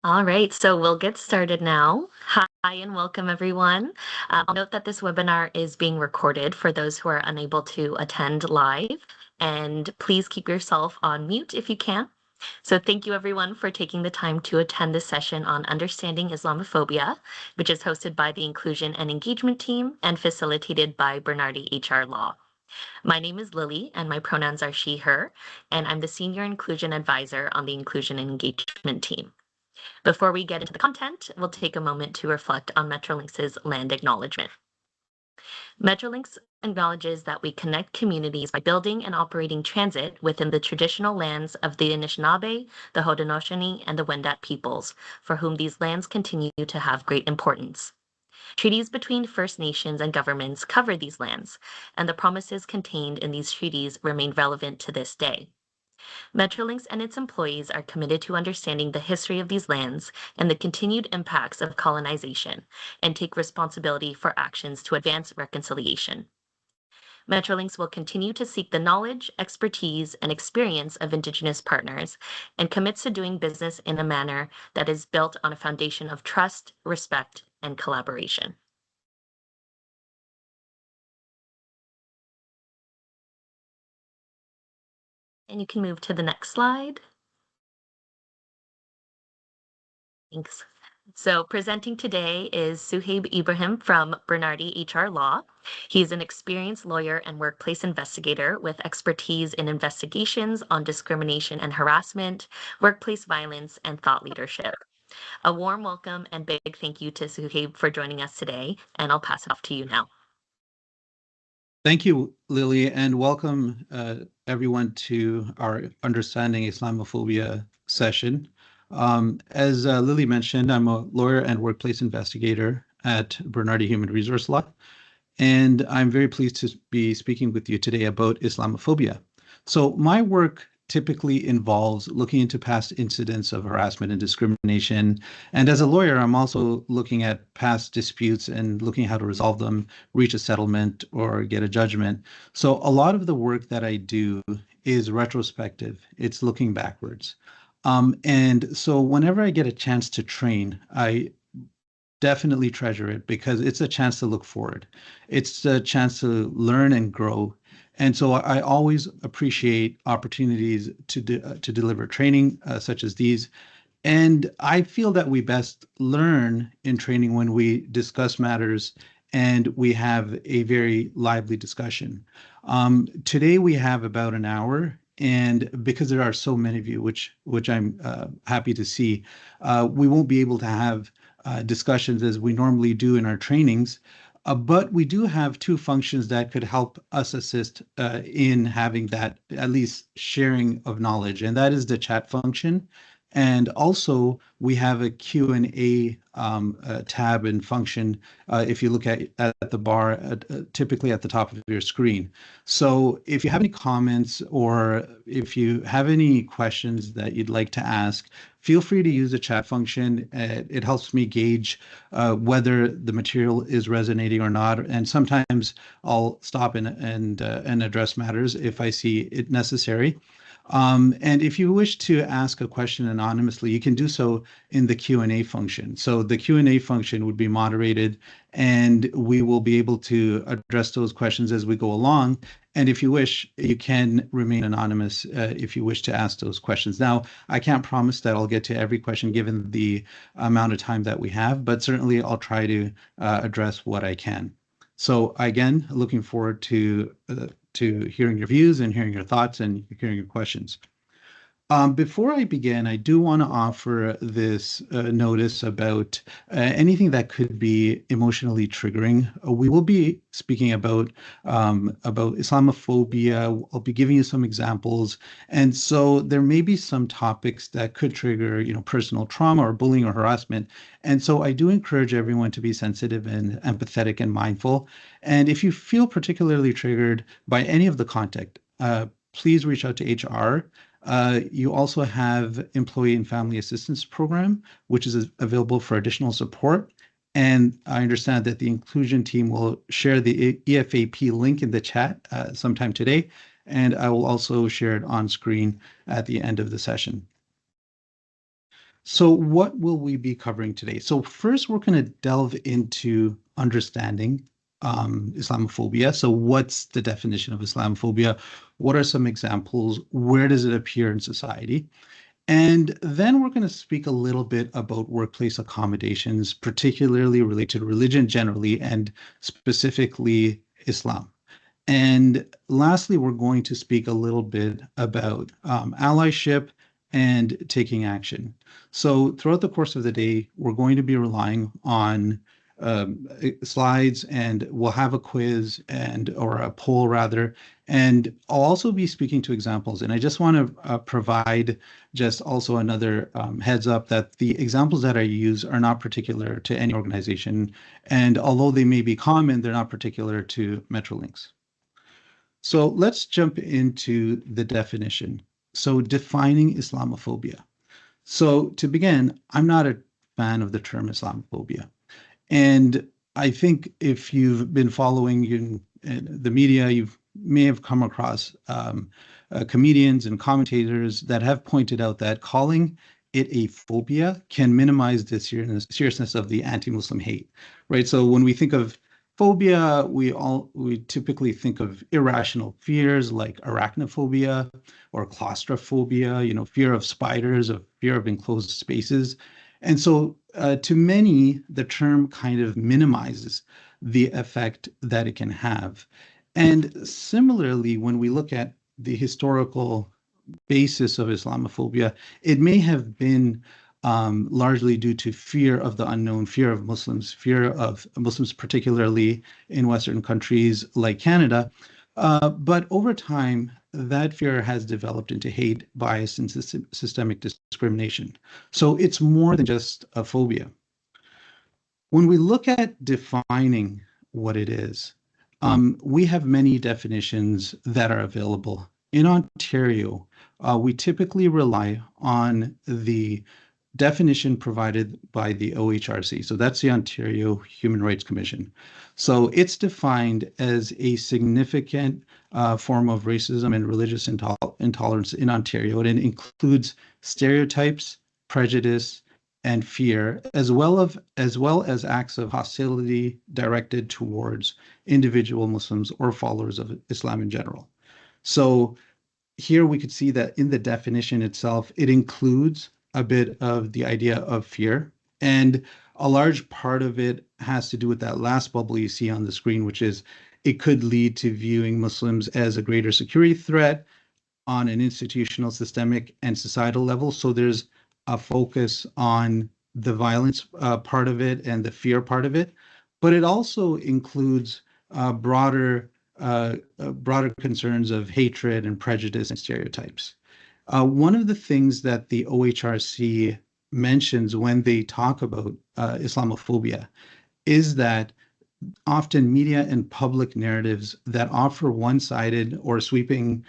All right, so we'll get started now. Hi and welcome everyone. I'll note that this webinar is being recorded for those who are unable to attend live, and please keep yourself on mute if you can. So thank you everyone for taking the time to attend this session on Understanding Islamophobia, which is hosted by the Inclusion and Engagement team and facilitated by Bernardi HR Law. My name is Lily and my pronouns are she, her, and I'm the Senior Inclusion Advisor on the Inclusion and Engagement team. Before we get into the content, we'll take a moment to reflect on METROLINX's land acknowledgement. METROLINX acknowledges that we connect communities by building and operating transit within the traditional lands of the Anishinaabe, the Haudenosaunee, and the Wendat peoples, for whom these lands continue to have great importance. Treaties between First Nations and governments cover these lands, and the promises contained in these treaties remain relevant to this day. METROLINX and its employees are committed to understanding the history of these lands and the continued impacts of colonization, and take responsibility for actions to advance reconciliation. METROLINX will continue to seek the knowledge, expertise, and experience of Indigenous partners and commits to doing business in a manner that is built on a foundation of trust, respect, and collaboration. And you can move to the next slide. Thanks. So presenting today is Suhaib Ibrahim from Bernardi HR Law. He's an experienced lawyer and workplace investigator with expertise in investigations on discrimination and harassment, workplace violence, and thought leadership. A warm welcome and big thank you to Suhaib for joining us today, and I'll pass it off to you now. Thank you, Lily, and welcome everyone to our Understanding Islamophobia session. As Lily mentioned, I'm a lawyer and workplace investigator at Bernardi Human Resource Law, and I'm very pleased to be speaking with you today about Islamophobia. So my work typically involves looking into past incidents of harassment and discrimination. And as a lawyer, I'm also looking at past disputes and looking how to resolve them, reach a settlement, or get a judgment. So a lot of the work that I do is retrospective. It's looking backwards. And so whenever I get a chance to train, I definitely treasure it because it's a chance to look forward. It's a chance to learn and grow. And so I always appreciate opportunities to deliver training such as these. And I feel that we best learn in training when we discuss matters and we have a very lively discussion. Today we have about an hour, and because there are so many of you, which I'm happy to see, we won't be able to have discussions as we normally do in our trainings. But we do have two functions that could help us assist in having that at least sharing of knowledge, and that is the chat function. And also we have a Q&A tab and function if you look at the bar, typically at the top of your screen. So if you have any comments or if you have any questions that you'd like to ask, feel free to use the chat function. It helps me gauge whether the material is resonating or not. And sometimes I'll stop and address matters if I see it necessary. And if you wish to ask a question anonymously, you can do so in the Q&A function. So the Q&A function would be moderated, and we will be able to address those questions as we go along. And if you wish, you can remain anonymous if you wish to ask those questions. Now, I can't promise that I'll get to every question given the amount of time that we have, but certainly I'll try to address what I can. So again, looking forward to hearing your views and hearing your thoughts and hearing your questions. Before I begin, I do want to offer this notice about anything that could be emotionally triggering. We will be speaking about Islamophobia. I'll be giving you some examples, and so there may be some topics that could trigger, personal trauma or bullying or harassment. And so I do encourage everyone to be sensitive and empathetic and mindful. And if you feel particularly triggered by any of the content, please reach out to HR. You also have Employee and Family Assistance Program, which is available for additional support. And I understand that the inclusion team will share the EFAP link in the chat sometime today, and I will also share it on screen at the end of the session. So what will we be covering today? So first, we're going to delve into understanding Islamophobia. So what's the definition of Islamophobia? What are some examples? Where does it appear in society? And then we're going to speak a little bit about workplace accommodations, particularly related to religion generally, and specifically Islam. And lastly, we're going to speak a little bit about allyship and taking action. So throughout the course of the day, we're going to be relying on slides, and we'll have a quiz and or a poll rather. And I'll also be speaking to examples. And I just want to provide just also another heads up that the examples that I use are not particular to any organization. And although they may be common, they're not particular to METROLINX. So let's jump into the definition. So defining Islamophobia. So to begin, I'm not a fan of the term Islamophobia. And I think if you've been following the media, you may have come across comedians and commentators that have pointed out that calling it a phobia can minimize the seriousness of the anti-Muslim hate, right? So when we think of phobia, we typically think of irrational fears like arachnophobia or claustrophobia, fear of spiders or fear of enclosed spaces. And so to many, the term kind of minimizes the effect that it can have. And similarly, when we look at the historical basis of Islamophobia, it may have been largely due to fear of the unknown, fear of Muslims, particularly in Western countries like Canada. But over time, that fear has developed into hate, bias, and systemic discrimination. So it's more than just a phobia. When we look at defining what it is, we have many definitions that are available. In Ontario, we typically rely on the definition provided by the OHRC. So that's the Ontario Human Rights Commission. So it's defined as a significant form of racism and religious intolerance in Ontario. And it includes stereotypes, prejudice, and fear, as well as acts of hostility directed towards individual Muslims or followers of Islam in general. So here we could see that in the definition itself, it includes a bit of the idea of fear. And a large part of it has to do with that last bubble you see on the screen, which is it could lead to viewing Muslims as a greater security threat on an institutional, systemic, and societal level. So there's a focus on the violence part of it and the fear part of it. But it also includes broader concerns of hatred and prejudice and stereotypes. One of the things that the OHRC mentions when they talk about Islamophobia is that often media and public narratives that offer one-sided or sweeping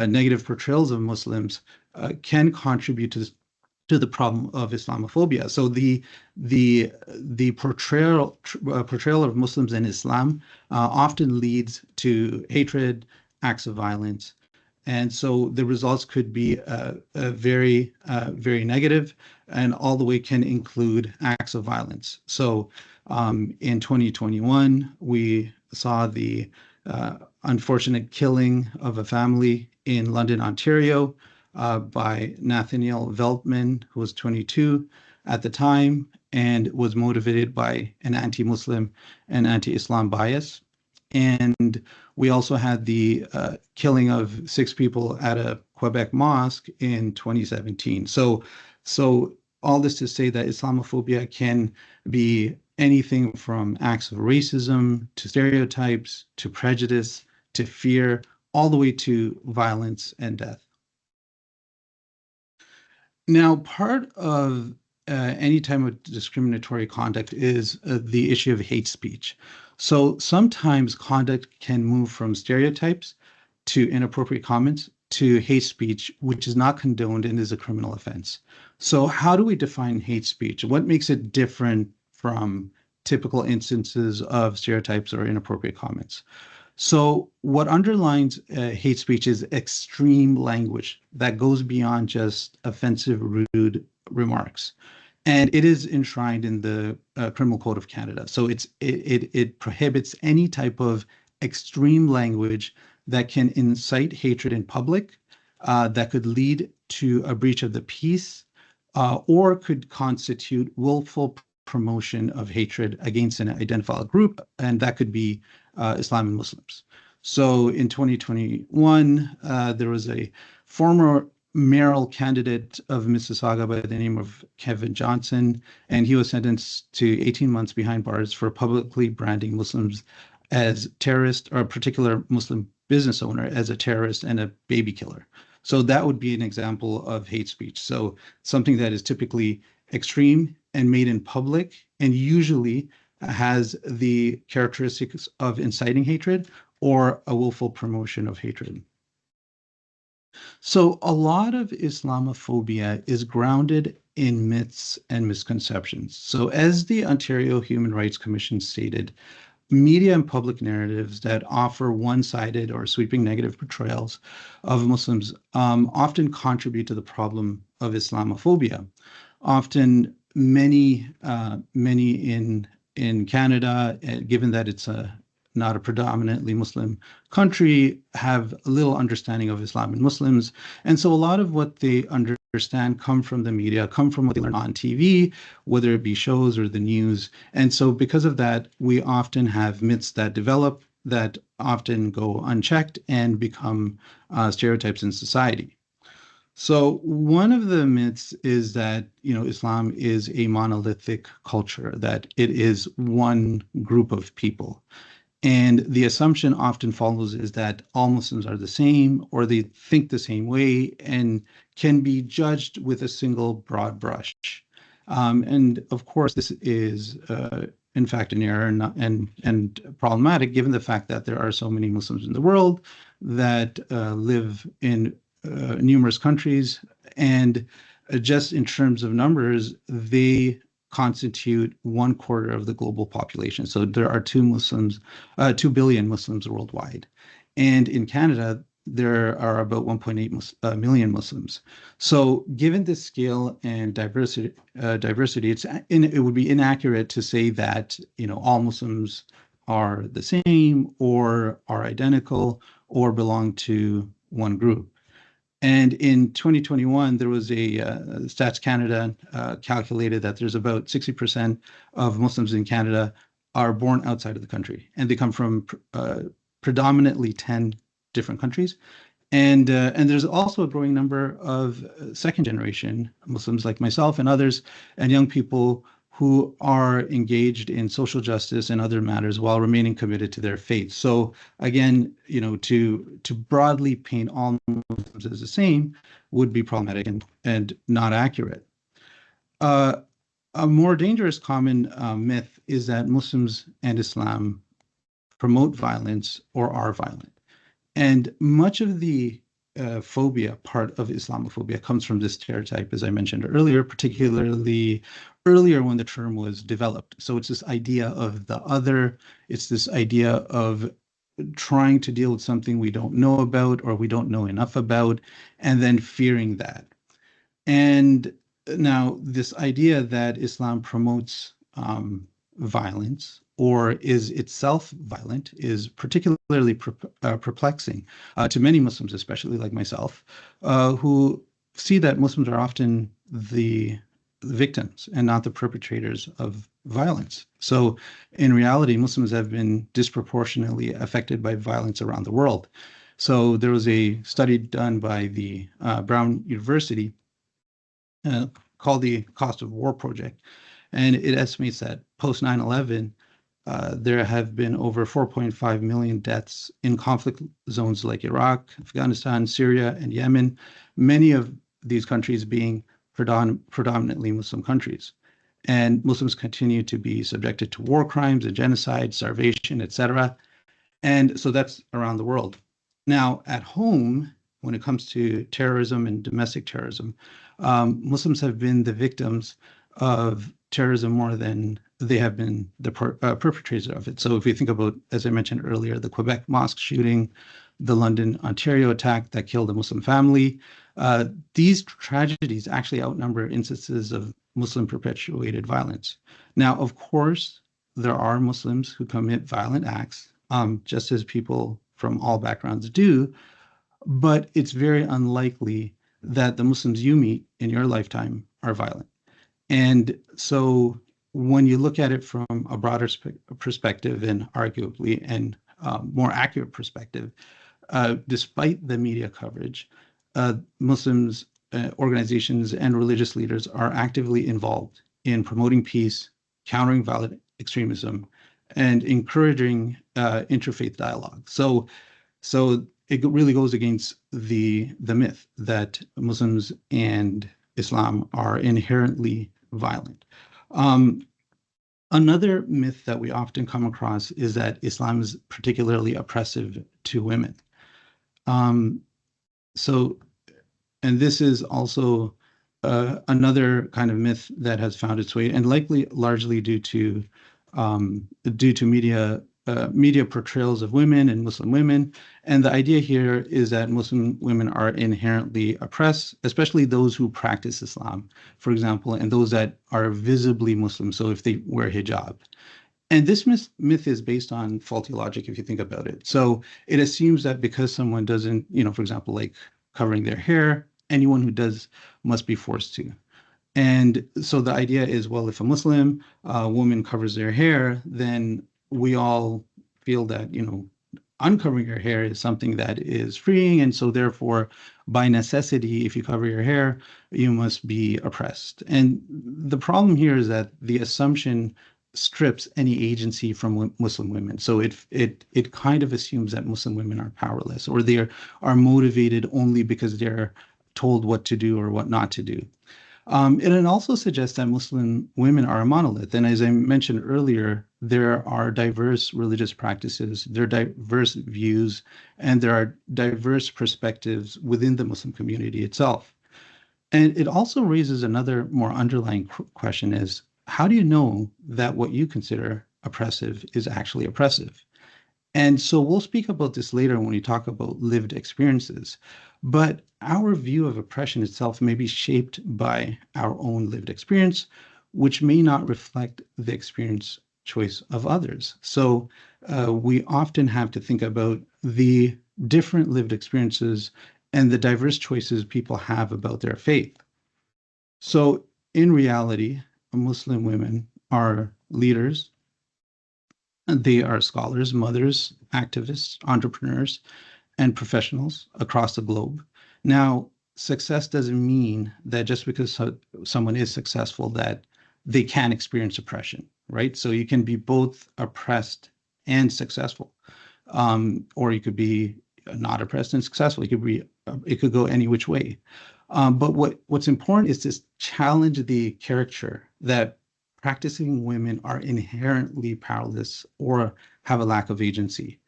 negative portrayals of Muslims can contribute to the problem of Islamophobia. So the portrayal of Muslims in Islam often leads to hatred, acts of violence. And so the results could be very, very negative, and all the way can include acts of violence. So in 2021, we saw the unfortunate killing of a family in London, Ontario, by Nathaniel Veltman, who was 22 at the time and was motivated by an anti-Muslim and anti-Islam bias. And we also had the killing of 6 people at a Quebec mosque in 2017. So all this to say that Islamophobia can be anything from acts of racism to stereotypes to prejudice to fear, all the way to violence and death. Now, part of any type of discriminatory conduct is the issue of hate speech. So sometimes conduct can move from stereotypes to inappropriate comments to hate speech, which is not condoned and is a criminal offense. So how do we define hate speech? What makes it different from typical instances of stereotypes or inappropriate comments? So what underlines hate speech is extreme language that goes beyond just offensive, rude, remarks. And it is enshrined in the Criminal Code of Canada. So it prohibits any type of extreme language that can incite hatred in public, that could lead to a breach of the peace, or could constitute willful promotion of hatred against an identified group, and that could be Islam and Muslims. So in 2021, there was a former mayoral candidate of Mississauga by the name of Kevin Johnson, and he was sentenced to 18 months behind bars for publicly branding Muslims as terrorists, or a particular Muslim business owner as a terrorist and a baby killer. So that would be an example of hate speech. So something that is typically extreme and made in public, and usually has the characteristics of inciting hatred or a willful promotion of hatred. So a lot of Islamophobia is grounded in myths and misconceptions. So as the Ontario Human Rights Commission stated, media and public narratives that offer one-sided or sweeping negative portrayals of Muslims often contribute to the problem of Islamophobia. Often, many in Canada, given that it's not a predominantly Muslim country, have little understanding of Islam and Muslims. And so a lot of what they understand come from the media, come from what they learn on TV, whether it be shows or the news. And so because of that, we often have myths that develop that often go unchecked and become stereotypes in society. So one of the myths is that, Islam is a monolithic culture, that it is one group of people. And the assumption often follows is that all Muslims are the same, or they think the same way, and can be judged with a single broad brush. And of course, this is, in fact, an error and problematic, given the fact that there are so many Muslims in the world that live in numerous countries. And just in terms of numbers, they constitute 1/4 of the global population. So there are 2 billion Muslims worldwide. And in Canada, there are about 1.8 million Muslims. So given this scale and diversity, it would be inaccurate to say that, all Muslims are the same or are identical or belong to one group. And in 2021, there was a Stats Canada calculated that there's about 60% of Muslims in Canada are born outside of the country, and they come from predominantly 10 different countries. And there's also a growing number of second generation Muslims like myself and others, and young people who are engaged in social justice and other matters while remaining committed to their faith. So again, to broadly paint all Muslims as the same would be problematic and not accurate. A more dangerous common myth is that Muslims and Islam promote violence or are violent. And much of the phobia part of Islamophobia comes from this stereotype, as I mentioned earlier, particularly earlier when the term was developed. So it's this idea of the other, it's this idea of trying to deal with something we don't know about or we don't know enough about, and then fearing that. And now this idea that Islam promotes violence or is itself violent is particularly perplexing to many Muslims, especially like myself, who see that Muslims are often the victims and not the perpetrators of violence. So in reality, Muslims have been disproportionately affected by violence around the world. So there was a study done by the Brown University called the Cost of War Project, and it estimates that post 9/11, there have been over 4.5 million deaths in conflict zones like Iraq, Afghanistan, Syria, and Yemen, many of these countries being predominantly Muslim countries. And Muslims continue to be subjected to war crimes and genocide, starvation, etc. And so that's around the world. Now, at home, when it comes to terrorism and domestic terrorism, Muslims have been the victims of terrorism more than they have been the perpetrators of it. So if you think about, as I mentioned earlier, the Quebec mosque shooting, the London, Ontario attack that killed a Muslim family, These tragedies actually outnumber instances of Muslim perpetuated violence. Now, of course, there are Muslims who commit violent acts, just as people from all backgrounds do, but it's very unlikely that the Muslims you meet in your lifetime are violent. And so when you look at it from a broader perspective and arguably and more accurate perspective, despite the media coverage, Muslims, organizations, and religious leaders are actively involved in promoting peace, countering violent extremism, and encouraging interfaith dialogue. So it really goes against the myth that Muslims and Islam are inherently violent. Um, Another myth that we often come across is that Islam is particularly oppressive to women. Um, so, and this is also another kind of myth that has found its way, and likely largely due to media portrayals of women and Muslim women. And the idea here is that Muslim women are inherently oppressed, especially those who practice Islam, for example, and those that are visibly Muslim. So if they wear hijab. And this myth is based on faulty logic, if you think about it. So it assumes that because someone doesn't, for example, like covering their hair, anyone who does must be forced to. And so the idea is, well, if a Muslim woman covers their hair, then we all feel that, uncovering your hair is something that is freeing. And so therefore, by necessity, if you cover your hair, you must be oppressed. And the problem here is that the assumption strips any agency from Muslim women. So it kind of assumes that Muslim women are powerless, or they are motivated only because they're told what to do or what not to do. And it also suggests that Muslim women are a monolith. And as I mentioned earlier, there are diverse religious practices, there are diverse views, and there are diverse perspectives within the Muslim community itself. And it also raises another more underlying question is, how do you know that what you consider oppressive is actually oppressive? And so we'll speak about this later when we talk about lived experiences. But our view of oppression itself may be shaped by our own lived experience, which may not reflect the experience choice of others. So we often have to think about the different lived experiences and the diverse choices people have about their faith. So in reality, Muslim women are leaders. They are scholars, mothers, activists, entrepreneurs, and professionals across the globe. Now, success doesn't mean that just because someone is successful that they can experience oppression, right? So you can be both oppressed and successful, or you could be not oppressed and successful. It could go any which way. But what's important is to challenge the caricature that practicing women are inherently powerless or have a lack of agency.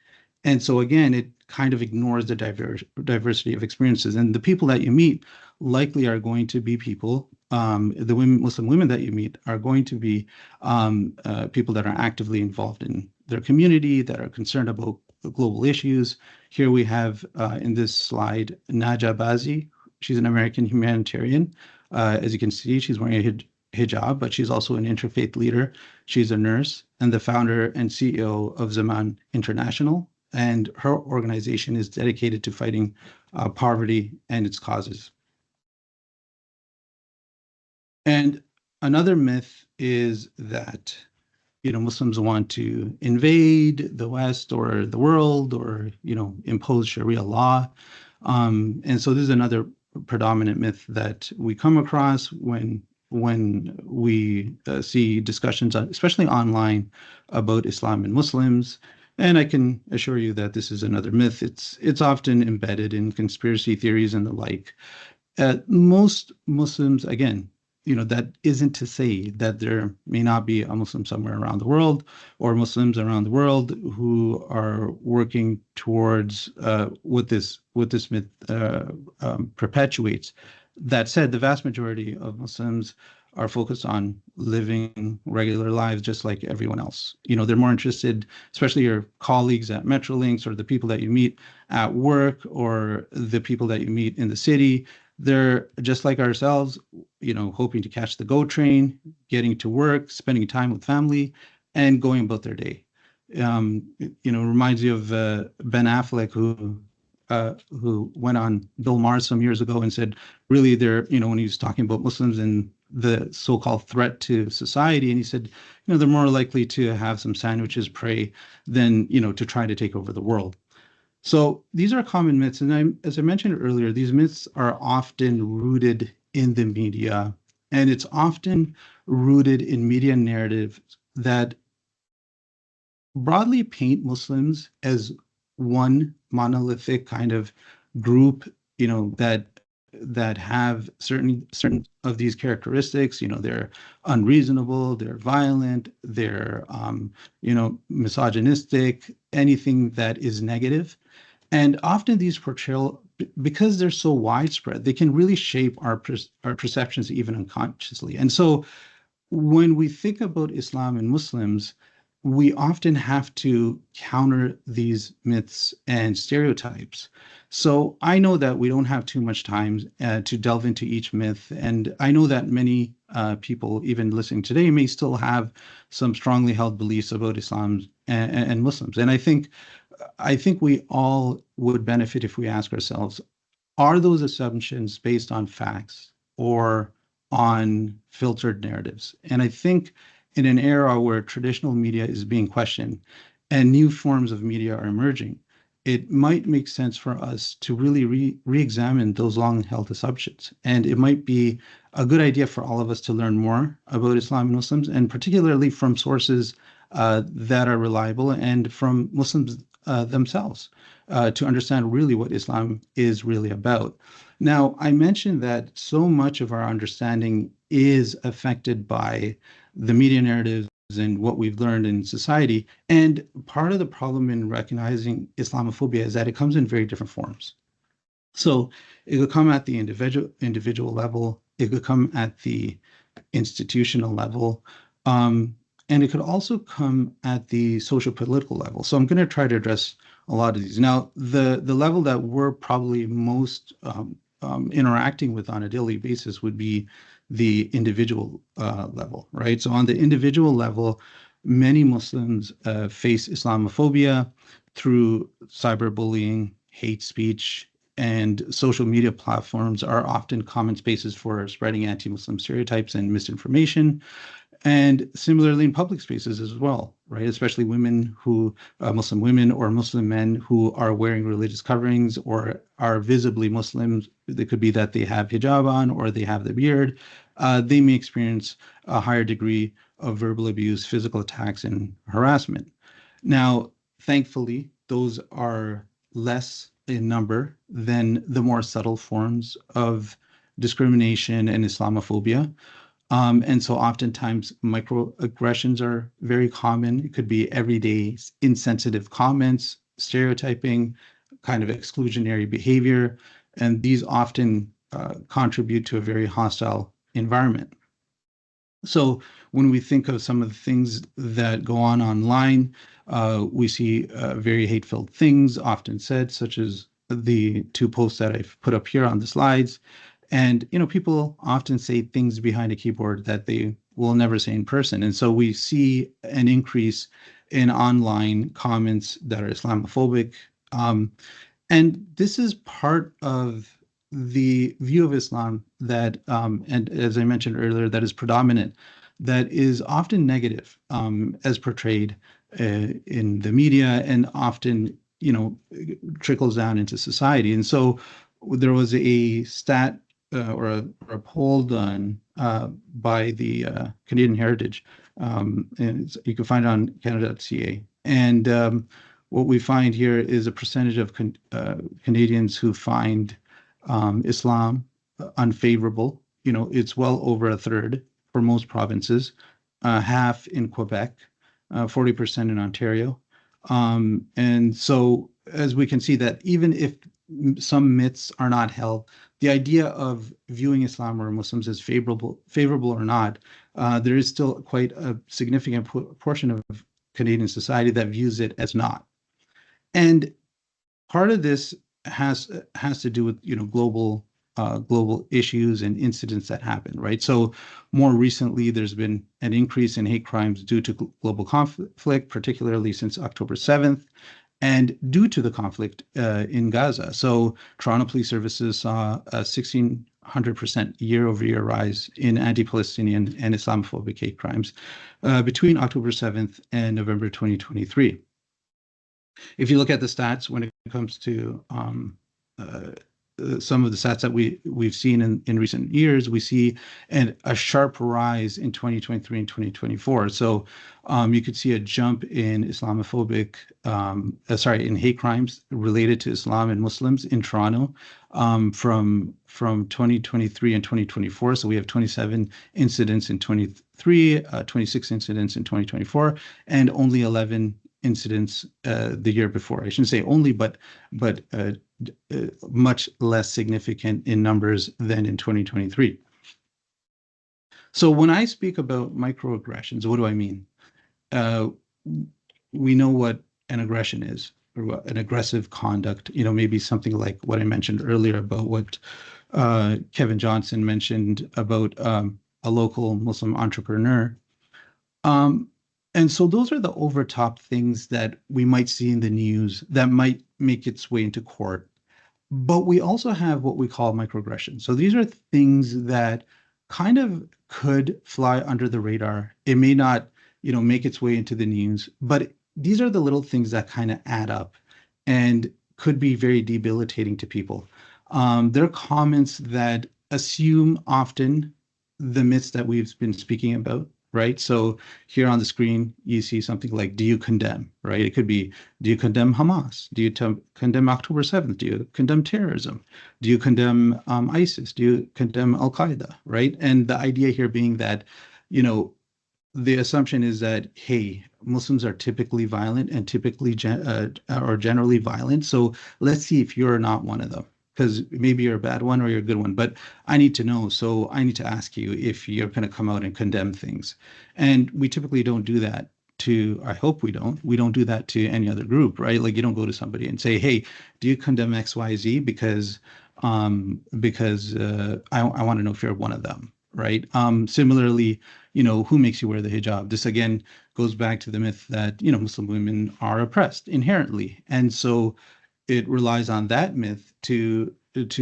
And so again, it kind of ignores the diversity of experiences. And the people that you meet likely are going to be people, Muslim women that you meet are going to be people that are actively involved in their community, that are concerned about global issues. Here we have in this slide, Naja Bazi. She's an American humanitarian. As you can see, she's wearing a hijab, but she's also an interfaith leader. She's a nurse and the founder and CEO of Zaman International. And her organization is dedicated to fighting poverty and its causes. And another myth is that, Muslims want to invade the West or the world or, impose Sharia law. And so this is another predominant myth that we come across when we see discussions, especially online, about Islam and Muslims. And I can assure you that this is another myth. It's often embedded in conspiracy theories and the like. Most Muslims, again, that isn't to say that there may not be a Muslim somewhere around the world or Muslims around the world who are working towards what this myth perpetuates. That said, the vast majority of Muslims are focused on living regular lives just like everyone else. They're more interested, especially your colleagues at METROLINX or the people that you meet at work or the people that you meet in the city. They're just like ourselves, hoping to catch the GO train, getting to work, spending time with family, and going about their day. Reminds you of Ben Affleck, who went on Bill Maher some years ago and said, really, when he was talking about Muslims and the so-called threat to society, and he said, they're more likely to have some sandwiches, pray, than to try to take over the world. So these are common myths, and as I mentioned earlier, these myths are often rooted in the media, and it's often rooted in media narratives that broadly paint Muslims as one monolithic kind of group, that have certain of these characteristics. They're unreasonable, they're violent, they're misogynistic, anything that is negative. And often these portrayal, because they're so widespread, they can really shape our perceptions even unconsciously. And so when we think about Islam and Muslims, we often have to counter these myths and stereotypes. So I know that we don't have too much time to delve into each myth, and I know that many people, even listening today, may still have some strongly held beliefs about Islam and Muslims. And I think we all would benefit if we ask ourselves, are those assumptions based on facts or on filtered narratives? And I think in an era where traditional media is being questioned and new forms of media are emerging, it might make sense for us to really re-examine those long-held assumptions. And it might be a good idea for all of us to learn more about Islam and Muslims, and particularly from sources that are reliable and from Muslims themselves, to understand really what Islam is really about. Now, I mentioned that so much of our understanding is affected by the media narratives and what we've learned in society. And part of the problem in recognizing Islamophobia is that it comes in very different forms. So it could come at the individual level, it could come at the institutional level, and it could also come at the social political level. So I'm going to try to address a lot of these. Now, the level that we're probably most interacting with on a daily basis would be the individual level, right? So on the individual level, many Muslims face Islamophobia through cyberbullying, hate speech, and social media platforms are often common spaces for spreading anti-Muslim stereotypes and misinformation. And similarly in public spaces as well, right? Especially Muslim women or Muslim men who are wearing religious coverings or are visibly Muslims. It could be that they have hijab on or they have the beard. They may experience a higher degree of verbal abuse, physical attacks, and harassment. Now, thankfully, those are less in number than the more subtle forms of discrimination and Islamophobia. And so oftentimes microaggressions are very common. It could be everyday insensitive comments, stereotyping, kind of exclusionary behavior, and these often contribute to a very hostile environment. So when we think of some of the things that go on online, we see very hate-filled things often said, such as the two posts that I've put up here on the slides. And, people often say things behind a keyboard that they will never say in person. And so we see an increase in online comments that are Islamophobic. And this is part of the view of Islam that, and as I mentioned earlier, that is predominant, that is often negative, as portrayed in the media, and often, trickles down into society. And so there was a stat or a poll done by the Canadian Heritage, and you can find it on Canada.ca. And what we find here is a percentage of Canadians who find Islam unfavorable. It's well over a third for most provinces, half in Quebec, 40% in Ontario. And so as we can see that even if some myths are not held, the idea of viewing Islam or Muslims as favorable or not, there is still quite a significant portion of Canadian society that views it as not. And part of this has to do with global global issues and incidents that happen, right? So more recently, there's been an increase in hate crimes due to global conflict, particularly since October 7th, and due to the conflict in Gaza. So Toronto Police Services saw a 1,600% year-over-year rise in anti-Palestinian and Islamophobic hate crimes between October 7th and November 2023. If you look at the stats when it comes to uh, some of the stats that we've seen in recent years, we see a sharp rise in 2023 and 2024. So you could see a jump in in hate crimes related to Islam and Muslims in Toronto from 2023 and 2024. So we have 27 incidents in 23, 26 incidents in 2024, and only 11 incidents the year before. I shouldn't say only, but much less significant in numbers than in 2023. So when I speak about microaggressions, what do I mean? We know what an aggression is, or an aggressive conduct. Maybe something like what I mentioned earlier about what Kevin Johnson mentioned about a local Muslim entrepreneur. And so those are the overtop things that we might see in the news that might make its way into court. But we also have what we call microaggressions. So these are things that kind of could fly under the radar. It may not, make its way into the news, but these are the little things that kind of add up and could be very debilitating to people. There are comments that assume often the myths that we've been speaking about, right? So here on the screen, you see something like, do you condemn, right? It could be, do you condemn Hamas? Do you condemn October 7th? Do you condemn terrorism? Do you condemn ISIS? Do you condemn Al-Qaeda, right? And the idea here being that, the assumption is that, hey, Muslims are typically violent and or generally violent. So let's see if you're not one of them, because maybe you're a bad one or you're a good one, but I need to know. So I need to ask you if you're going to come out and condemn things. And we typically don't do that I hope we don't do that to any other group, right? Like you don't go to somebody and say, hey, do you condemn XYZ? Because I want to know if you're one of them, right? Similarly, who makes you wear the hijab? This again goes back to the myth that, Muslim women are oppressed inherently. And so it relies on that myth to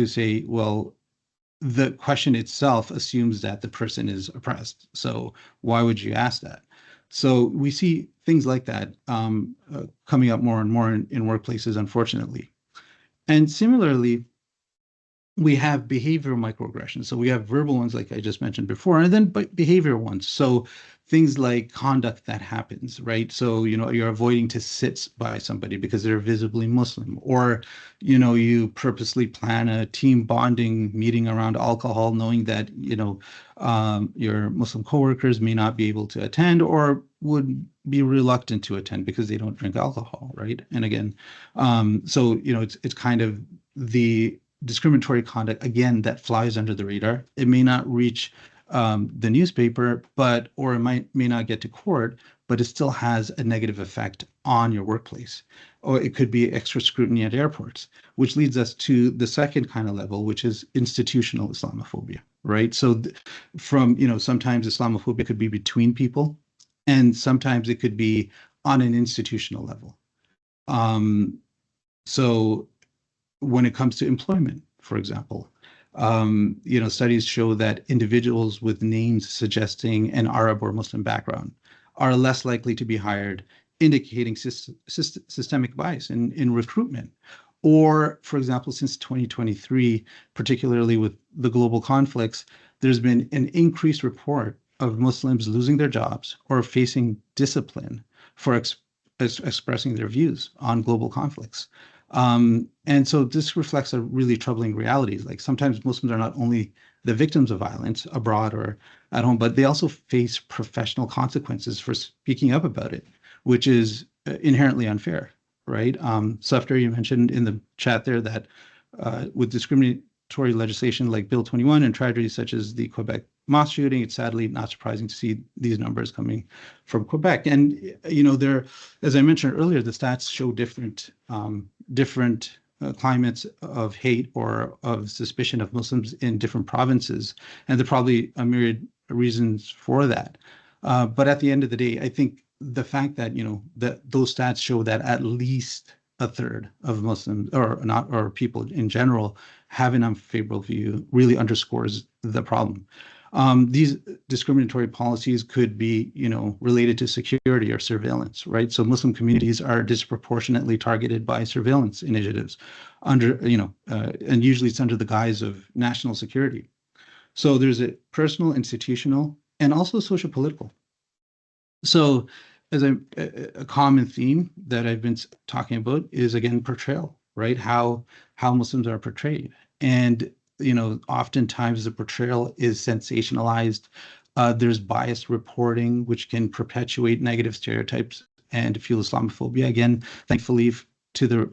say, well, the question itself assumes that the person is oppressed. So why would you ask that? So we see things like that coming up more and more in workplaces, unfortunately. And similarly, we have behavioral microaggressions. So we have verbal ones, like I just mentioned before, and then behavioral ones. So things like conduct that happens, right? So, you're avoiding to sit by somebody because they're visibly Muslim, or, you purposely plan a team bonding meeting around alcohol, knowing that, your Muslim coworkers may not be able to attend or would be reluctant to attend because they don't drink alcohol, right? And again, so, it's kind of the discriminatory conduct, again, that flies under the radar. It may not reach the newspaper, or it may not get to court, but it still has a negative effect on your workplace. Or it could be extra scrutiny at airports, which leads us to the second kind of level, which is institutional Islamophobia, right? So sometimes Islamophobia could be between people, and sometimes it could be on an institutional level. So when it comes to employment, for example, studies show that individuals with names suggesting an Arab or Muslim background are less likely to be hired, indicating systemic bias in recruitment. Or, for example, since 2023, particularly with the global conflicts, there's been an increased report of Muslims losing their jobs or facing discipline for expressing their views on global conflicts. And so this reflects a really troubling reality. Like sometimes Muslims are not only the victims of violence abroad or at home, but they also face professional consequences for speaking up about it, which is inherently unfair, right? Sufder, you mentioned in the chat there that with discriminatory legislation like Bill 21 and tragedies such as the Quebec mosque shooting, it's sadly not surprising to see these numbers coming from Quebec. And, as I mentioned earlier, the stats show different climates of hate or of suspicion of Muslims in different provinces, and there are probably a myriad reasons for that. But at the end of the day, I think the fact that that those stats show that at least a third of Muslims or people in general have an unfavorable view really underscores the problem. These discriminatory policies could be, related to security or surveillance, right? So Muslim communities are disproportionately targeted by surveillance initiatives and usually it's under the guise of national security. So there's a personal, institutional, and also social political. So a common theme that I've been talking about is, again, portrayal, right? How Muslims are portrayed. And oftentimes the portrayal is sensationalized. There's biased reporting, which can perpetuate negative stereotypes and fuel Islamophobia. Again, thankfully, to the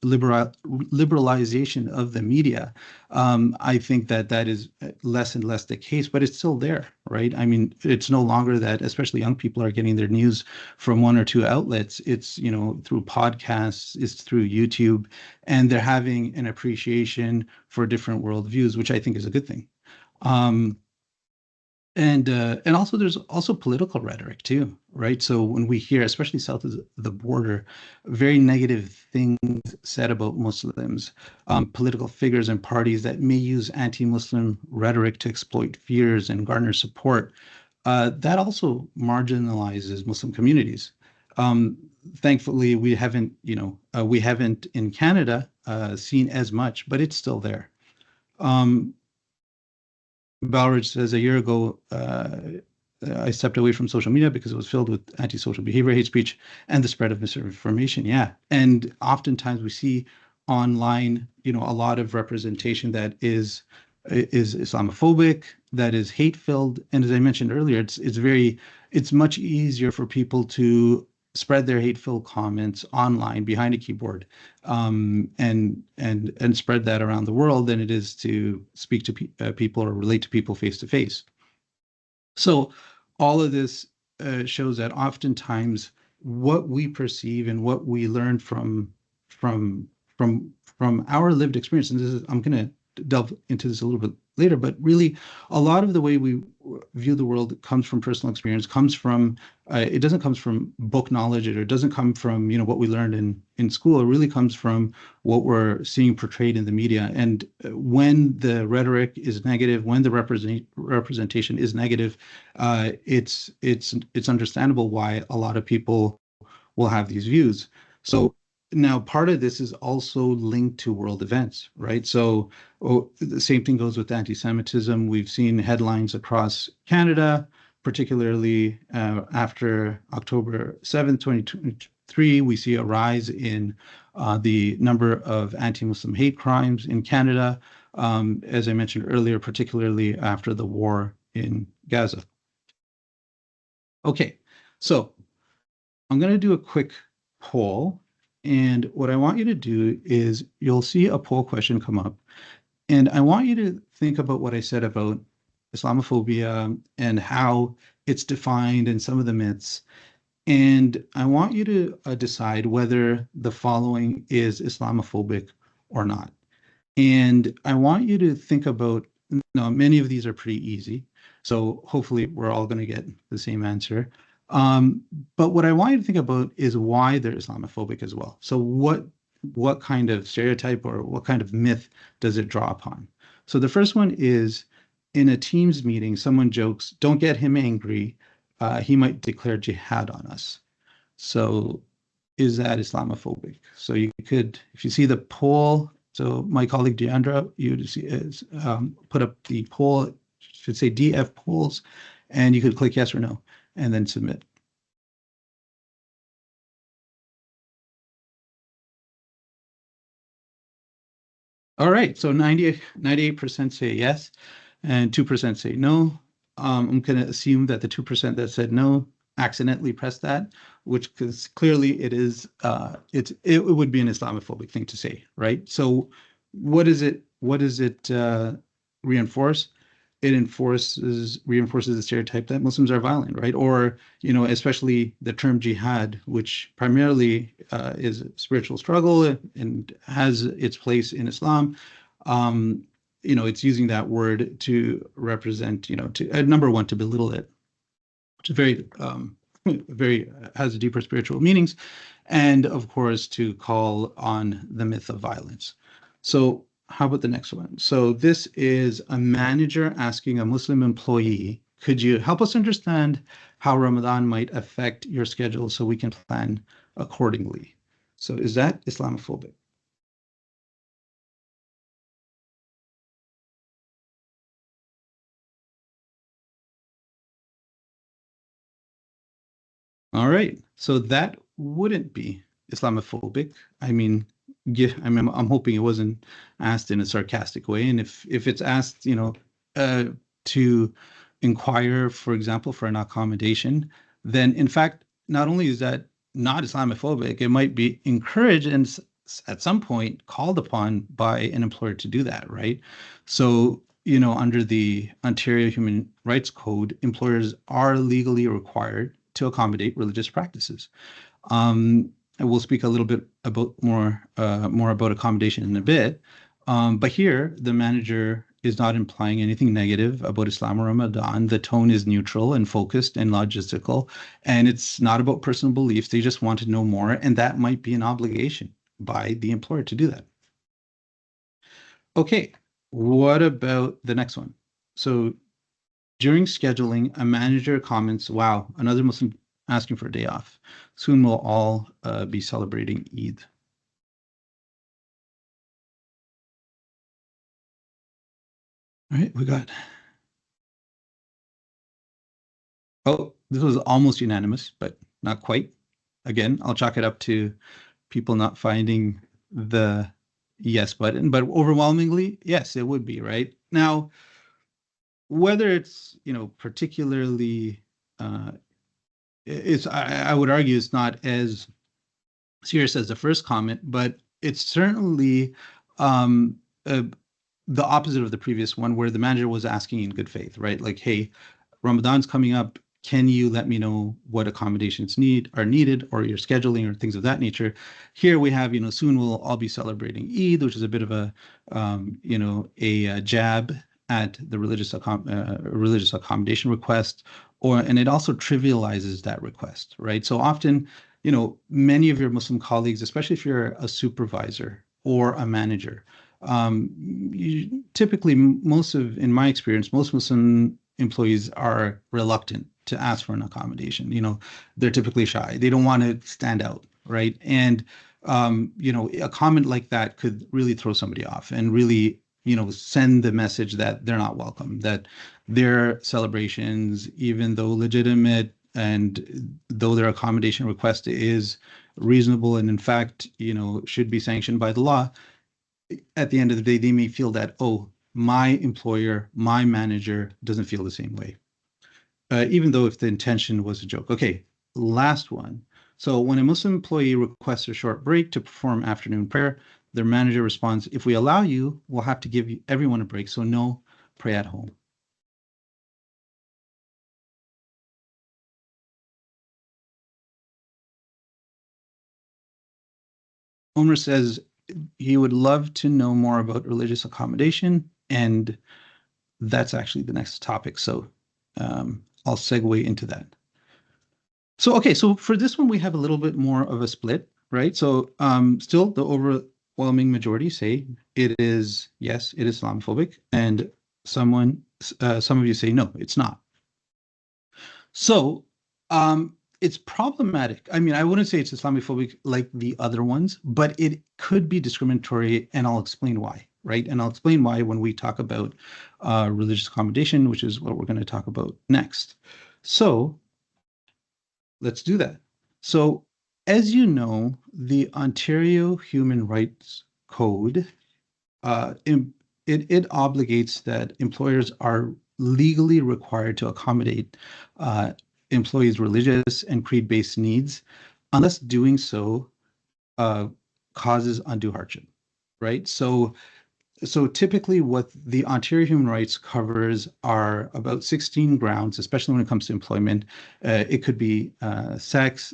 liberalization of the media, I think that is less and less the case, but it's still there, right? I mean, it's no longer that, especially young people are getting their news from one or two outlets. It's, through podcasts, it's through YouTube, and they're having an appreciation for different worldviews, which I think is a good thing. And also there's also political rhetoric too, right? So when we hear, especially south of the border, very negative things said about Muslims, political figures and parties that may use anti-Muslim rhetoric to exploit fears and garner support, that also marginalizes Muslim communities. Thankfully, we haven't in Canada seen as much, but it's still there. Balridge says, a year ago, I stepped away from social media because it was filled with antisocial behavior, hate speech, and the spread of misinformation. Yeah. And oftentimes we see online, a lot of representation that is Islamophobic, that is hate-filled. And as I mentioned earlier, it's much easier for people to spread their hate-filled comments online behind a keyboard, and spread that around the world than it is to speak to people or relate to people face to face. So all of this shows that oftentimes what we perceive and what we learn from our lived experience, and I'm going to delve into this a little bit later, but really a lot of the way we view the world comes from personal experience, comes from it doesn't come from book knowledge, or it doesn't come from what we learned in school. It really comes from what we're seeing portrayed in the media. And when the rhetoric is negative, when the representation is negative, it's understandable why a lot of people will have these views. So now, part of this is also linked to world events, right? So the same thing goes with anti-Semitism. We've seen headlines across Canada, particularly after October 7th, 2023. We see a rise in the number of anti-Muslim hate crimes in Canada, as I mentioned earlier, particularly after the war in Gaza. Okay, so I'm going to do a quick poll. And what I want you to do is you'll see a poll question come up. And I want you to think about what I said about Islamophobia and how it's defined and some of the myths. And I want you to decide whether the following is Islamophobic or not. And I want you to think about, many of these are pretty easy. So hopefully we're all going to get the same answer. But what I want you to think about is why they're Islamophobic as well. So what kind of stereotype or what kind of myth does it draw upon? So the first one is, in a Teams meeting, someone jokes, "Don't get him angry. He might declare jihad on us." So is that Islamophobic? So you could, if you see the poll, so my colleague Deandra, you see put up the poll, it should say DF polls, and you could click yes or no and then submit. All right, so 98% say yes, and 2% say no. I'm going to assume that the 2% that said no accidentally pressed that, which, because clearly it is, it would be an Islamophobic thing to say, right? So what does it reinforce? it reinforces the stereotype that Muslims are violent, right? Or, especially the term jihad, which primarily is a spiritual struggle and has its place in Islam. It's using that word to represent, number one, to belittle it, which is very has deeper spiritual meanings, and of course to call on the myth of violence. So how about the next one? So this is a manager asking a Muslim employee, could you help us understand how Ramadan might affect your schedule so we can plan accordingly? So is that Islamophobic? All right. So that wouldn't be Islamophobic. I mean, I'm hoping it wasn't asked in a sarcastic way. And if it's asked, to inquire, for example, for an accommodation, then in fact, not only is that not Islamophobic, it might be encouraged and at some point called upon by an employer to do that, right? So, under the Ontario Human Rights Code, employers are legally required to accommodate religious practices. And we'll speak a little bit about more about accommodation in a bit. But here, the manager is not implying anything negative about Islam or Ramadan. The tone is neutral and focused and logistical, and it's not about personal beliefs. They just want to know more, and that might be an obligation by the employer to do that. Okay, what about the next one? So during scheduling, a manager comments, wow, another Muslim asking for a day off. Soon we'll all be celebrating Eid. All right, we got. Oh, this was almost unanimous, but not quite. Again, I'll chalk it up to people not finding the yes button, but overwhelmingly, yes, it would be, right? Now, whether it's, particularly, I would argue it's not as serious as the first comment, but it's certainly um, uh, the opposite of the previous one, where the manager was asking in good faith, right? Like, hey, Ramadan's coming up. Can you let me know what accommodations are needed, or your scheduling, or things of that nature? Here we have, soon we'll all be celebrating Eid, which is a bit of a, a jab at the religious accommodation request, and it also trivializes that request, right? So often, many of your Muslim colleagues, especially if you're a supervisor or a manager, typically, in my experience, most Muslim employees are reluctant to ask for an accommodation. They're typically shy. They don't want to stand out, right? And a comment like that could really throw somebody off and really, send the message that they're not welcome, that their celebrations, even though legitimate and though their accommodation request is reasonable and in fact, should be sanctioned by the law, at the end of the day, they may feel that, oh, my employer, my manager doesn't feel the same way, even though if the intention was a joke. Okay, last one. So when a Muslim employee requests a short break to perform afternoon prayer, their manager responds, if we allow you, we'll have to give everyone a break, so no, pray at home. Omer says he would love to know more about religious accommodation, and that's actually the next topic. So I'll segue into that. So, okay, so for this one, we have a little bit more of a split, right? So still the overwhelming majority say it is, yes, it is Islamophobic, and some of you say, no, it's not. So it's problematic. I mean, I wouldn't say it's Islamophobic like the other ones, but it could be discriminatory, and I'll explain why, right? And I'll explain why when we talk about religious accommodation, which is what we're going to talk about next. So let's do that. So, as you know, the Ontario Human Rights Code, it obligates that employers are legally required to accommodate employees' religious and creed-based needs, unless doing so causes undue hardship, right? So So typically what the Ontario Human Rights covers are about 16 grounds, especially when it comes to employment. It could be sex,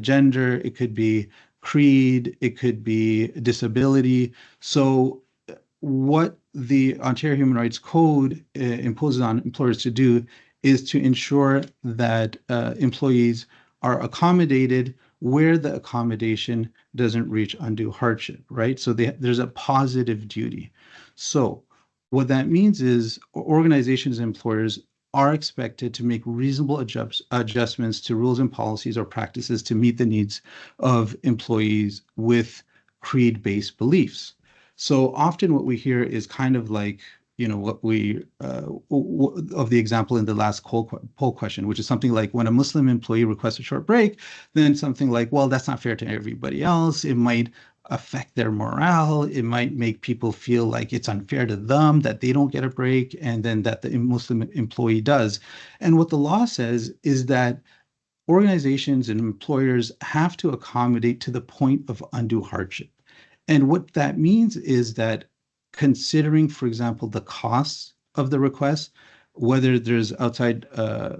gender, it could be creed, it could be disability. So what the Ontario Human Rights Code imposes on employers to do is to ensure that employees are accommodated where the accommodation doesn't reach undue hardship, right? So there's a positive duty. So what that means is organizations and employers are expected to make reasonable adjustments to rules and policies or practices to meet the needs of employees with creed-based beliefs. So often what we hear is kind of like, what we of the example in the last poll question, which is something like when a Muslim employee requests a short break, then something like, well, that's not fair to everybody else. It might affect their morale. It might make people feel like it's unfair to them that they don't get a break and then that the Muslim employee does. And what the law says is that organizations and employers have to accommodate to the point of undue hardship. And what that means is that considering, for example, the costs of the request, whether there's outside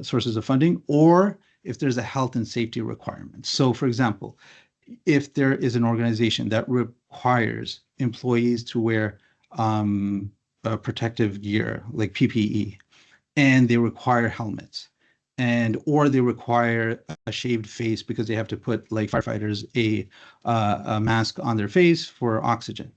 sources of funding or if there's a health and safety requirement. So, for example, if there is an organization that requires employees to wear protective gear like PPE, and they require helmets, and or they require a shaved face because they have to put, like firefighters, a mask on their face for oxygen,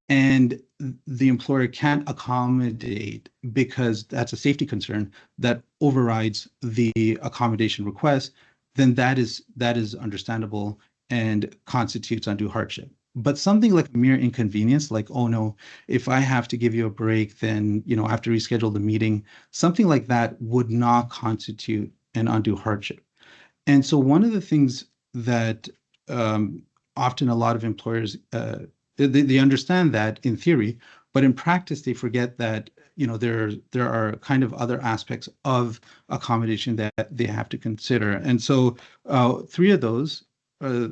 and the employer can't accommodate because that's a safety concern that overrides the accommodation request, then that is understandable and constitutes undue hardship. But something like mere inconvenience, like, oh no, if I have to give you a break, then I have to reschedule the meeting, something like that would not constitute an undue hardship. And so one of the things that often a lot of employers they understand that in theory, but in practice they forget that there are kind of other aspects of accommodation that they have to consider. And so three of those, uh,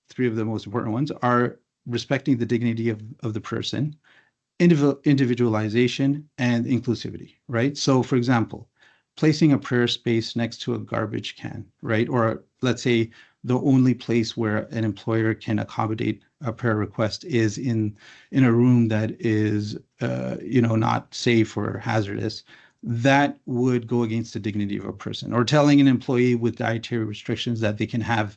three of the most important ones are respecting the dignity of the person, individualization, and inclusivity, right? So, for example, placing a prayer space next to a garbage can, right? Or let's say the only place where an employer can accommodate a prayer request is in a room that is, not safe or hazardous. That would go against the dignity of a person. Or telling an employee with dietary restrictions that they can have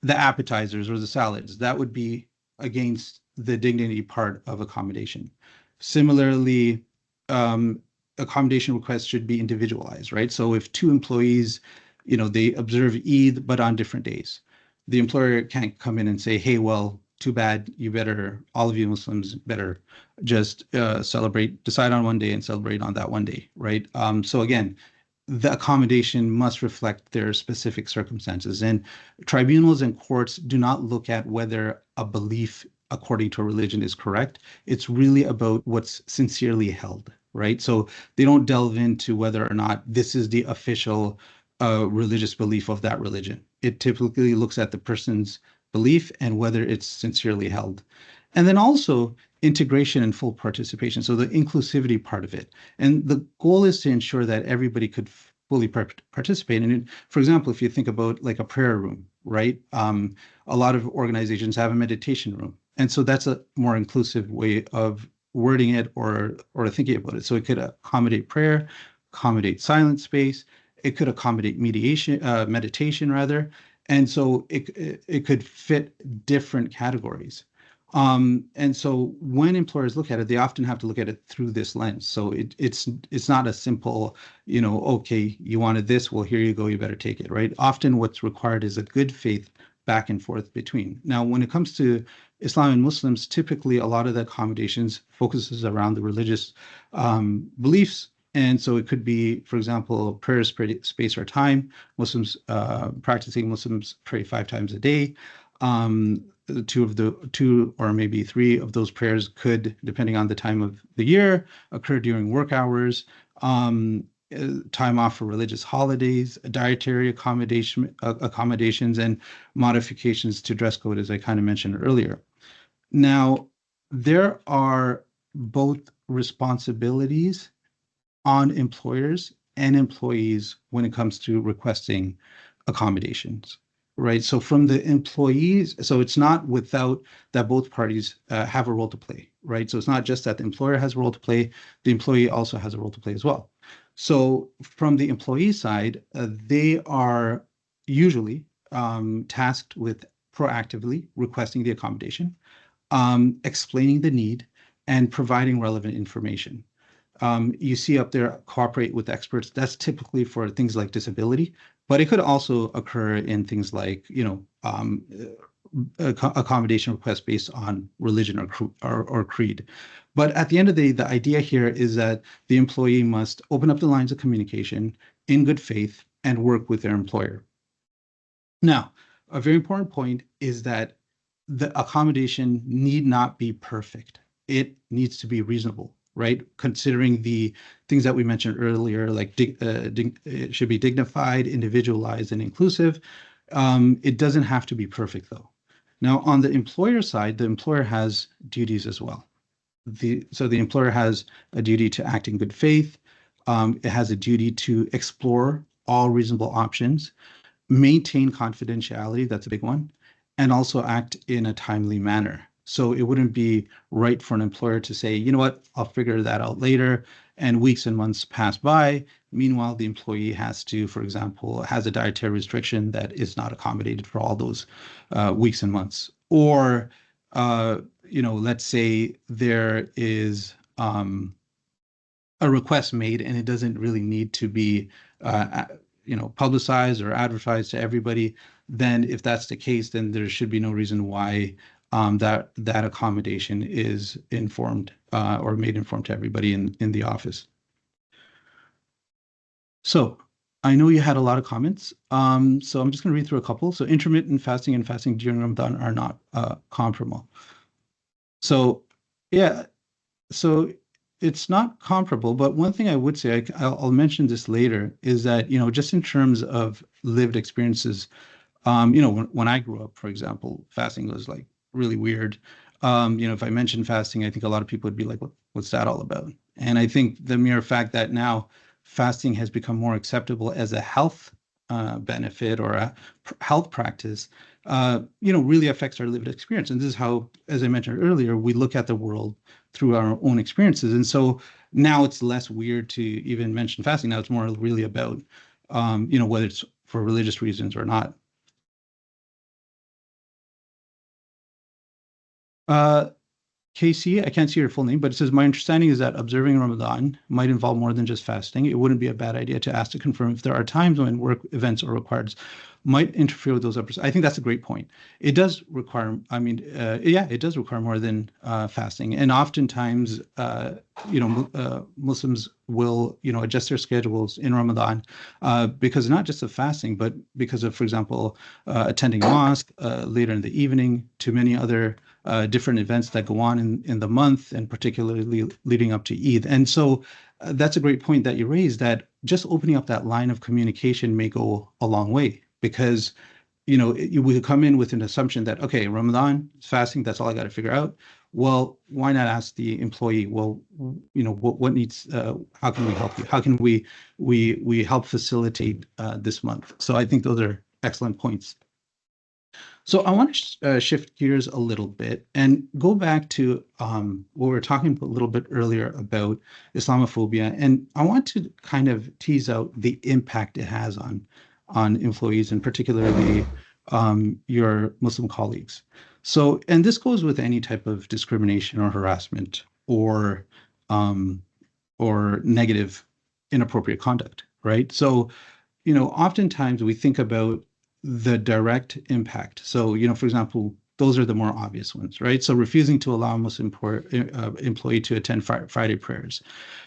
the appetizers or the salads, that would be against the dignity part of accommodation. Similarly, um, accommodation requests should be individualized, right? So if two employees, they observe Eid but on different days, the employer can't come in and say, hey, well, too bad, all of you Muslims better just decide on one day and celebrate on that one day, right? So again, the accommodation must reflect their specific circumstances. And tribunals and courts do not look at whether a belief according to a religion is correct. It's really about what's sincerely held, right? So they don't delve into whether or not this is the official religious belief of that religion. It typically looks at the person's belief and whether it's sincerely held. And then also integration and full participation. So the inclusivity part of it. And the goal is to ensure that everybody could fully participate. And for example, if you think about like a prayer room, right? A lot of organizations have a meditation room. And so that's a more inclusive way of wording it or thinking about it. So it could accommodate prayer, accommodate silent space. It could accommodate meditation rather. And so it could fit different categories. And so when employers look at it, they often have to look at it through this lens. So it's not a simple, okay, you wanted this, well, here you go, you better take it, right? Often what's required is a good faith back and forth between. Now, when it comes to Islam and Muslims, typically a lot of the accommodations focuses around the religious beliefs. And so it could be, for example, prayer space or time. Practicing Muslims pray 5 times a day. Two or maybe three of those prayers could, depending on the time of the year, occur during work hours, time off for religious holidays, dietary accommodations, and modifications to dress code, as I kind of mentioned earlier. Now, there are both responsibilities on employers and employees when it comes to requesting accommodations, right? So from the employees, so it's not without that both parties have a role to play, right? So it's not just that the employer has a role to play, the employee also has a role to play as well. So from the employee side, they are usually tasked with proactively requesting the accommodation, explaining the need, and providing relevant information. You see up there, cooperate with experts. That's typically for things like disability, but it could also occur in things like, accommodation requests based on religion or creed. But at the end of the idea here is that the employee must open up the lines of communication in good faith and work with their employer. Now, a very important point is that the accommodation need not be perfect. It needs to be reasonable, right? Considering the things that we mentioned earlier, like it should be dignified, individualized, and inclusive. It doesn't have to be perfect, though. Now, on the employer side, the employer has duties as well. So the employer has a duty to act in good faith. It has a duty to explore all reasonable options, maintain confidentiality, that's a big one, and also act in a timely manner. So it wouldn't be right for an employer to say, you know what, I'll figure that out later, and weeks and months pass by. Meanwhile, the employee has to, for example, has a dietary restriction that is not accommodated for all those weeks and months. Or, let's say there is a request made and it doesn't really need to be publicized or advertised to everybody. Then if that's the case, then there should be no reason why that accommodation is informed or made informed to everybody in the office. So I know you had a lot of comments, so I'm just going to read through a couple. So intermittent fasting and fasting during Ramadan are not comparable. So yeah, so it's not comparable, but one thing I would say, I'll mention this later, is that, just in terms of lived experiences, when I grew up, for example, fasting was like really weird. If I mentioned fasting, I think a lot of people would be like, what's that all about? And I think the mere fact that now fasting has become more acceptable as a health benefit or a health practice, really affects our lived experience. And this is how, as I mentioned earlier, we look at the world through our own experiences. And so now it's less weird to even mention fasting. Now it's more really about, whether it's for religious reasons or not. KC, I can't see your full name, but it says, my understanding is that observing Ramadan might involve more than just fasting. It wouldn't be a bad idea to ask to confirm if there are times when work events or required might interfere with those efforts. I think that's a great point. It does require, it does require more than fasting. And oftentimes, Muslims will, adjust their schedules in Ramadan because not just of fasting, but because of, for example, attending mosque later in the evening, to many other different events that go on in the month, and particularly leading up to Eid. And so that's a great point that you raised, that just opening up that line of communication may go a long way, because we could come in with an assumption that, okay, Ramadan is fasting, that's all I got to figure out. Well, why not ask the employee, well, what needs, how can we help you? How can we help facilitate this month? So I think those are excellent points. So I want to shift gears a little bit and go back to what we were talking a little bit earlier about Islamophobia. And I want to kind of tease out the impact it has on employees, and particularly your Muslim colleagues. So, and this goes with any type of discrimination or harassment or negative, inappropriate conduct, right? So, oftentimes we think about the direct impact. So, for example, those are the more obvious ones, right? So refusing to allow a Muslim employee to attend Friday prayers.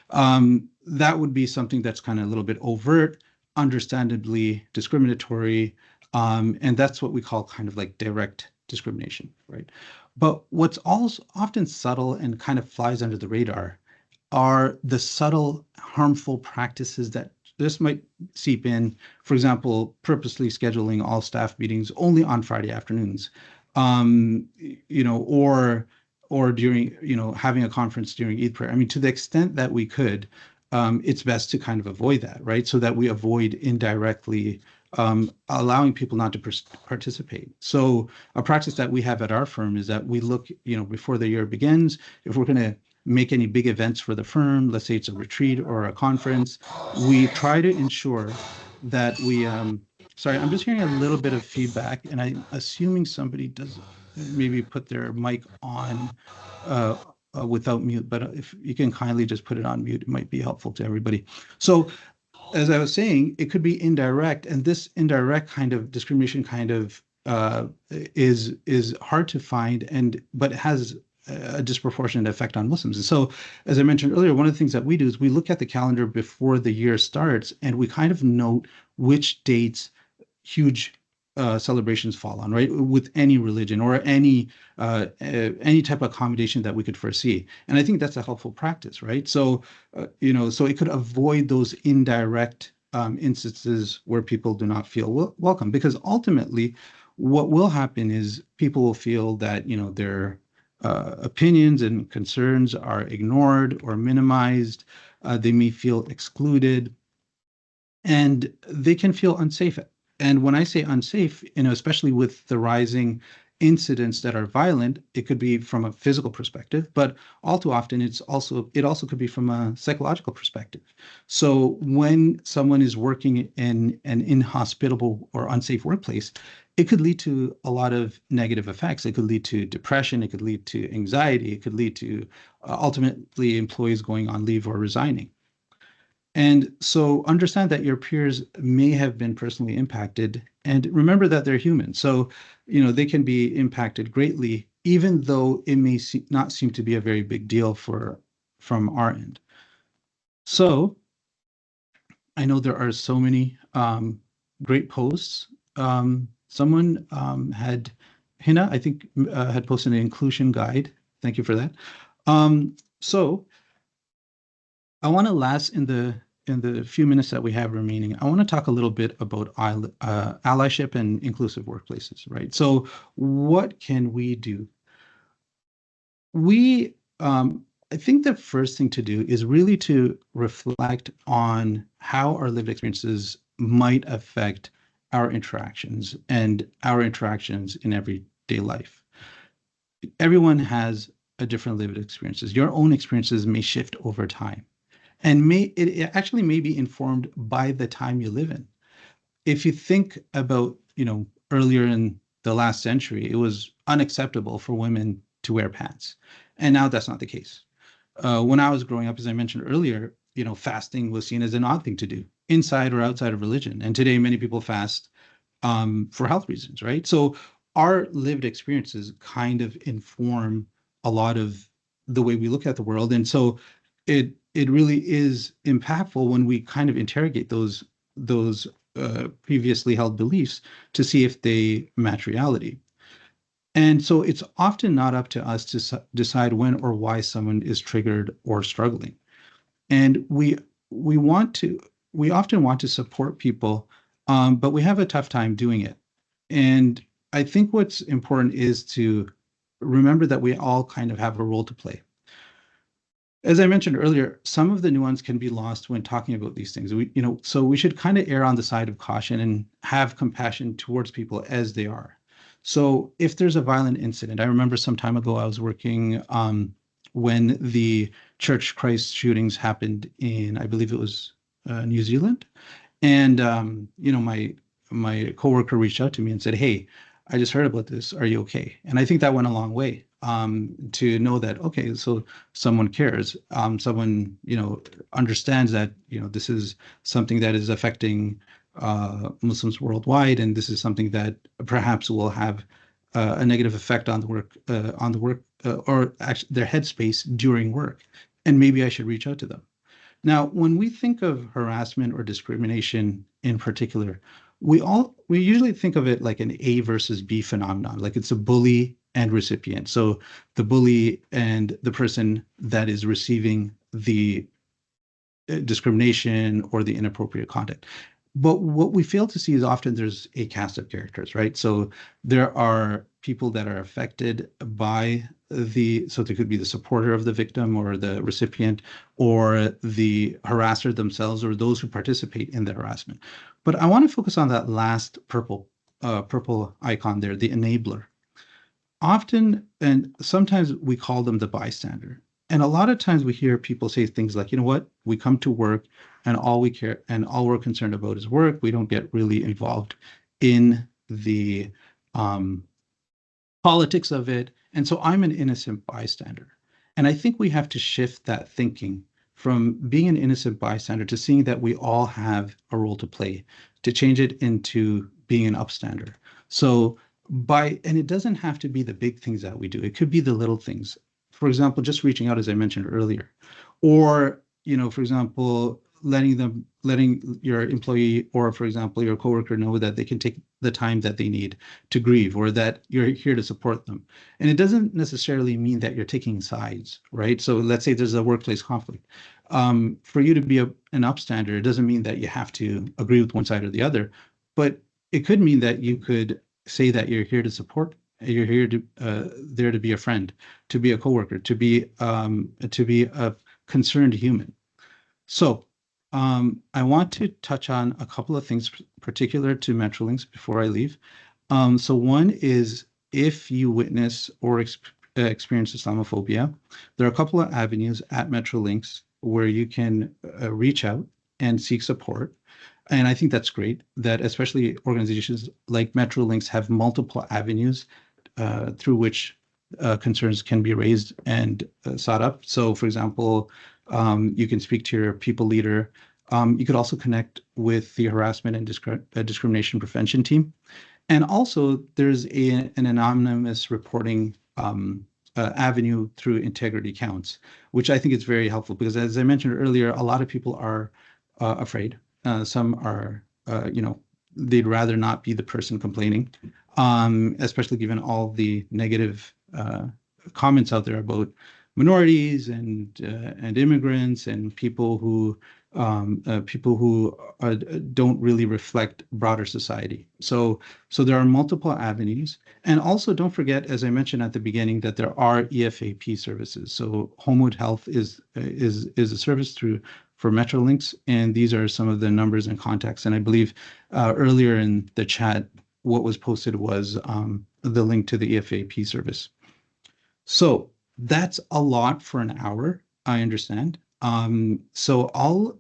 That would be something that's kind of a little bit overt, understandably discriminatory, and that's what we call kind of like direct discrimination, right? But what's also often subtle and kind of flies under the radar are the subtle harmful practices that this might seep in. For example, purposely scheduling all staff meetings only on Friday afternoons, or or during, having a conference during Eid prayer. I mean, to the extent that we could, it's best to kind of avoid that, right? So that we avoid indirectly allowing people not to participate. So a practice that we have at our firm is that we look, before the year begins, if we're going to make any big events for the firm, let's say it's a retreat or a conference, we try to ensure that sorry, I'm just hearing a little bit of feedback, and I'm assuming somebody does maybe put their mic on without mute, but if you can kindly just put it on mute, it might be helpful to everybody. So as I was saying, it could be indirect, and this indirect kind of discrimination kind of is hard to find, but it has a disproportionate effect on Muslims. And so, as I mentioned earlier, one of the things that we do is we look at the calendar before the year starts, and we kind of note which dates huge celebrations fall on, right? With any religion or any type of accommodation that we could foresee. And I think that's a helpful practice, right? So, so it could avoid those indirect instances where people do not feel welcome, because ultimately what will happen is people will feel that, their opinions and concerns are ignored or minimized. They may feel excluded, and they can feel unsafe. And when I say unsafe, especially with the rising incidents that are violent, it could be from a physical perspective, but all too often it also could be from a psychological perspective. So when someone is working in an inhospitable or unsafe workplace, it could lead to a lot of negative effects. It could lead to depression. It could lead to anxiety. It could lead to ultimately employees going on leave or resigning. And so understand that your peers may have been personally impacted, and remember that they're human. So, they can be impacted greatly, even though it may not seem to be a very big deal from our end. So I know there are so many great posts. Someone Hina, I think, had posted an inclusion guide. Thank you for that. So I want to last in the few minutes that we have remaining, I want to talk a little bit about allyship and inclusive workplaces, right? So what can we do? I think the first thing to do is really to reflect on how our lived experiences might affect our interactions and our interactions in everyday life. Everyone has a different lived experiences. Your own experiences may shift over time, and it actually may be informed by the time you live in. If you think about, earlier in the last century, it was unacceptable for women to wear pants, and now that's not the case. When I was growing up, as I mentioned earlier, fasting was seen as an odd thing to do, inside or outside of religion. And today, many people fast for health reasons, right? So our lived experiences kind of inform a lot of the way we look at the world. And so it really is impactful when we kind of interrogate those previously held beliefs to see if they match reality. And so it's often not up to us to decide when or why someone is triggered or struggling. And we often want to support people, but we have a tough time doing it. And I think what's important is to remember that we all kind of have a role to play. As I mentioned earlier, some of the nuance can be lost when talking about these things. So we should kind of err on the side of caution and have compassion towards people as they are. So if there's a violent incident, I remember some time ago I was working when the Church Christ shootings happened in, I believe it was New Zealand, and my coworker reached out to me and said, "Hey, I just heard about this. Are you okay?" And I think that went a long way to know that, okay, so someone cares, someone understands that this is something that is affecting Muslims worldwide, and this is something that perhaps will have a negative effect on the work or actually their headspace during work, and maybe I should reach out to them. Now, when we think of harassment or discrimination in particular, we usually think of it like an A versus B phenomenon, like it's a bully and recipient. So the bully and the person that is receiving the discrimination or the inappropriate conduct. But what we fail to see is often there's a cast of characters, right? So there are people that are affected by so they could be the supporter of the victim or the recipient or the harasser themselves or those who participate in the harassment. But I want to focus on that last purple icon there, the enabler. Often and sometimes we call them the bystander. And a lot of times we hear people say things like, you know what, we come to work and all we care and all we're concerned about is work. We don't get really involved in the politics of it. And so I'm an innocent bystander. And I think we have to shift that thinking from being an innocent bystander to seeing that we all have a role to play, to change it into being an upstander. So and it doesn't have to be the big things that we do. It could be the little things. For example, just reaching out, as I mentioned earlier, or, for example, letting your employee or, for example, your coworker know that they can take the time that they need to grieve or that you're here to support them. And it doesn't necessarily mean that you're taking sides, right? So let's say there's a workplace conflict. For you to be an upstander, it doesn't mean that you have to agree with one side or the other, but it could mean that you could say that you're here to support, you're here to there to be a friend, to be a coworker, to be a concerned human. So I want to touch on a couple of things particular to METROLINX before I leave. So one is if you witness or experience Islamophobia, there are a couple of avenues at METROLINX where you can reach out and seek support. And I think that's great that especially organizations like METROLINX have multiple avenues through which concerns can be raised and sought up. So, for example, you can speak to your people leader. You could also connect with the harassment and discrimination prevention team. And also, there's an anonymous reporting avenue through integrity counts, which I think is very helpful because, as I mentioned earlier, a lot of people are afraid. Some are, they'd rather not be the person complaining, especially given all the negative comments out there about minorities and immigrants and people who don't really reflect broader society. So there are multiple avenues, and also don't forget, as I mentioned at the beginning, that there are EFAP services. So Homewood Health is a service for METROLINX, and these are some of the numbers and contacts. And I believe earlier in the chat, what was posted was the link to the EFAP service. So that's a lot for an hour, I understand. So I'll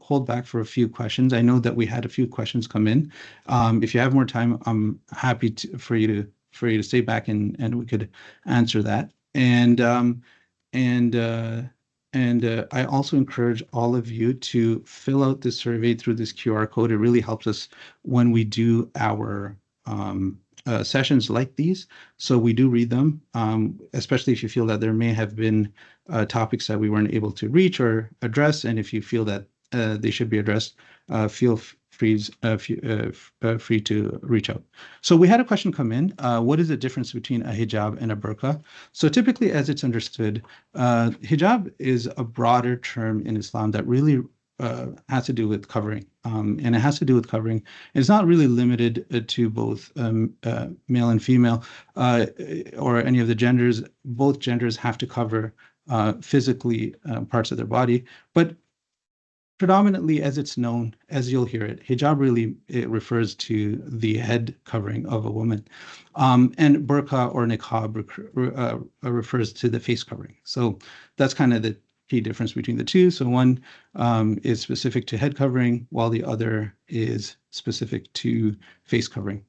hold back for a few questions. I know that we had a few questions come in. If you have more time, I'm happy for you to stay back and we could answer that. And I also encourage all of you to fill out this survey through this QR code. It really helps us when we do our sessions like these. So we do read them, especially if you feel that there may have been topics that we weren't able to reach or address. And if you feel that they should be addressed, feel free to reach out. So we had a question come in. What is the difference between a hijab and a burqa? So typically, as it's understood, hijab is a broader term in Islam that really has to do with covering. And it has to do with covering. It's not really limited to both male and female or any of the genders. Both genders have to cover physically parts of their body. But predominantly, as it's known, as you'll hear it, hijab really it refers to the head covering of a woman. And burqa or niqab refers to the face covering. So that's kind of the key difference between the two. So one is specific to head covering, while the other is specific to face covering.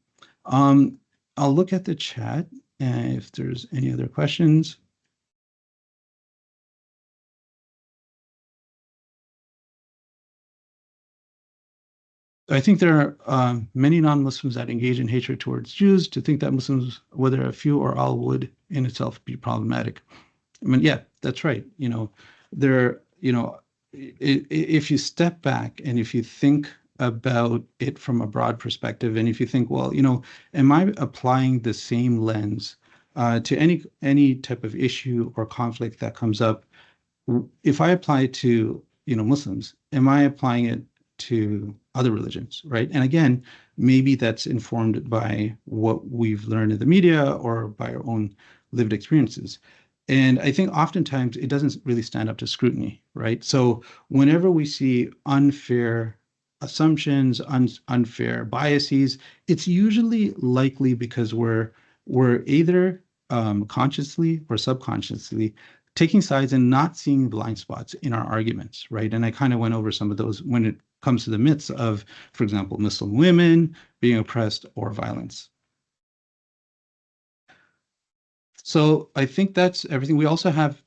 I'll look at the chat if there's any other questions. I think there are many non-Muslims that engage in hatred towards Jews. To think that Muslims, whether a few or all, would in itself be problematic. I mean, yeah, that's right. If you step back and if you think about it from a broad perspective, and if you think, well, am I applying the same lens to any type of issue or conflict that comes up? If I apply it to Muslims, am I applying it to other religions, right? And again, maybe that's informed by what we've learned in the media or by our own lived experiences. And I think oftentimes it doesn't really stand up to scrutiny, right? So whenever we see unfair assumptions, unfair biases, it's usually likely because we're either consciously or subconsciously taking sides and not seeing blind spots in our arguments, right? And I kind of went over some of those when it comes to the myths of, for example, Muslim women being oppressed or violence. So I think that's everything. We also have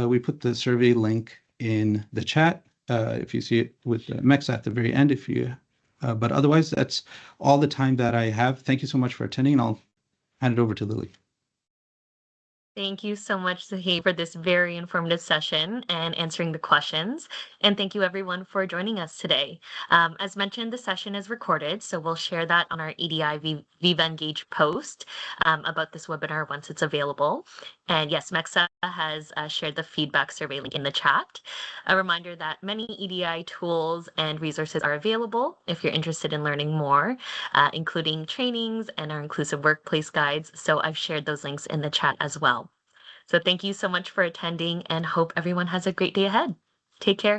we put the survey link in the chat. If you see it with Mex at the very end, if you, but otherwise, that's all the time that I have. Thank you so much for attending, and I'll hand it over to Lily. Thank you so much, Zahi, for this very informative session and answering the questions. And thank you, everyone, for joining us today. As mentioned, the session is recorded, so we'll share that on our EDI Viva Engage post about this webinar once it's available. And yes, Mexa has shared the feedback survey link in the chat. A reminder that many EDI tools and resources are available if you're interested in learning more, including trainings and our inclusive workplace guides. So I've shared those links in the chat as well. So thank you so much for attending and hope everyone has a great day ahead. Take care.